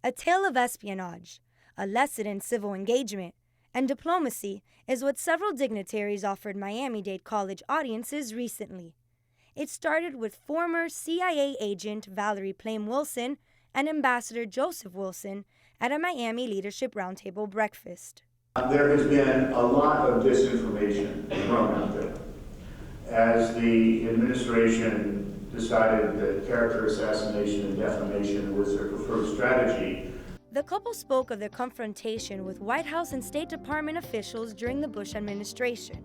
A tale of espionage, a lesson in civil engagement, and diplomacy is what several dignitaries offered Miami-Dade College audiences recently. It started with former CIA agent Valerie Plame-Wilson and Ambassador Joseph Wilson at a Miami Leadership Roundtable breakfast. There has been a lot of disinformation thrown out there. As the administration decided that character assassination and defamation was their preferred strategy. The couple spoke of their confrontation with White House and State Department officials during the Bush administration.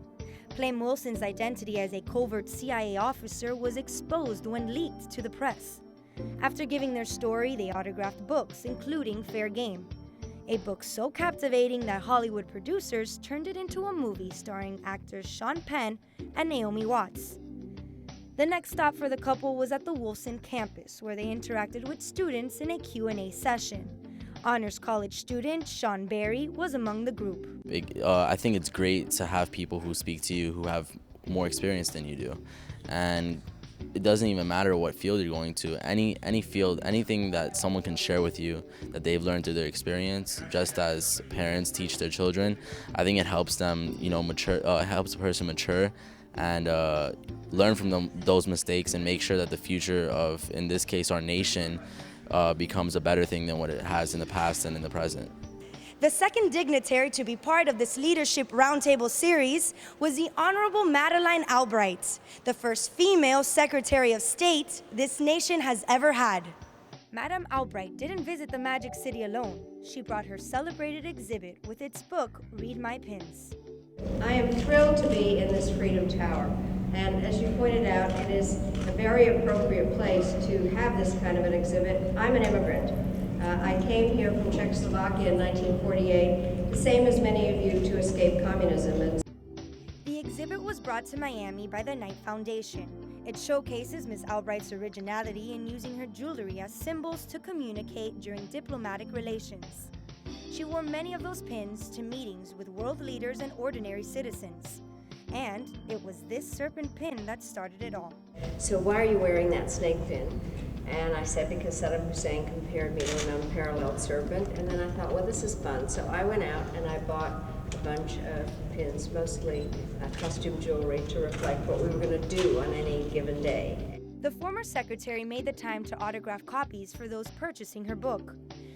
Plame-Wilson's identity as a covert CIA officer was exposed when leaked to the press. After giving their story, they autographed books, including Fair Game, a book so captivating that Hollywood producers turned it into a movie starring actors Sean Penn and Naomi Watts. The next stop for the couple was at the Wilson campus, where they interacted with students in a Q&A session. Honors College student Sean Berry was among the group. I think it's great to have people who speak to you who have more experience than you do. And it doesn't even matter what field you're going to. Any field, anything that someone can share with you that they've learned through their experience, just as parents teach their children, I think it helps them, mature. Helps a person mature and learn from those mistakes and make sure that the future of, in this case, our nation, becomes a better thing than what it has in the past and in the present. The second dignitary to be part of this Leadership Roundtable series was the Honorable Madeline Albright, the first female Secretary of State this nation has ever had. Madam Albright didn't visit the Magic City alone. She brought her celebrated exhibit with its book, Read My Pins. I am thrilled to be in this Freedom Tower, and as you pointed out, it is a very appropriate place to have this kind of an exhibit. I'm an immigrant. I came here from Czechoslovakia in 1948, the same as many of you, to escape communism. The exhibit was brought to Miami by the Knight Foundation. It showcases Ms. Albright's originality in using her jewelry as symbols to communicate during diplomatic relations. She wore many of those pins to meetings with world leaders and ordinary citizens. And it was this serpent pin that started it all. So why are you wearing that snake pin? And I said, because Saddam Hussein compared me to an unparalleled serpent. And then I thought, well, this is fun. So I went out and I bought a bunch of pins, mostly costume jewelry, to reflect what we were going to do on any given day. The former secretary made the time to autograph copies for those purchasing her book.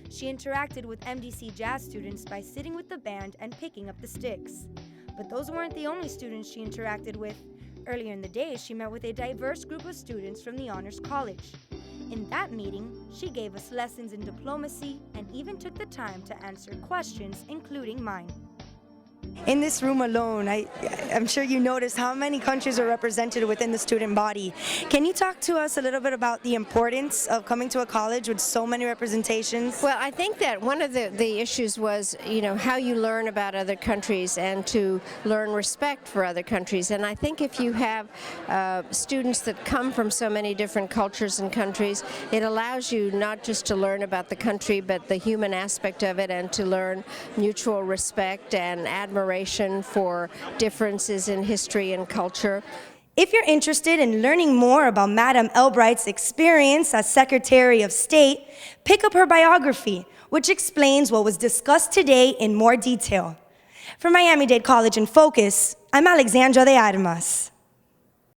She interacted with MDC jazz students by sitting with the band and picking up the sticks. But those weren't the only students she interacted with. Earlier in the day, she met with a diverse group of students from the Honors College. In that meeting, she gave us lessons in diplomacy and even took the time to answer questions, including mine. In this room alone, I'm sure you noticed how many countries are represented within the student body. Can you talk to us a little bit about the importance of coming to a college with so many representations? Well, I think that one of the issues was, how you learn about other countries and to learn respect for other countries. And I think if you have students that come from so many different cultures and countries, it allows you not just to learn about the country, but the human aspect of it, and to learn mutual respect and admiration for differences in history and culture. If you're interested in learning more about Madam Albright's experience as Secretary of State, pick up her biography, which explains what was discussed today in more detail. For Miami-Dade College in Focus, I'm Alexandra de Armas.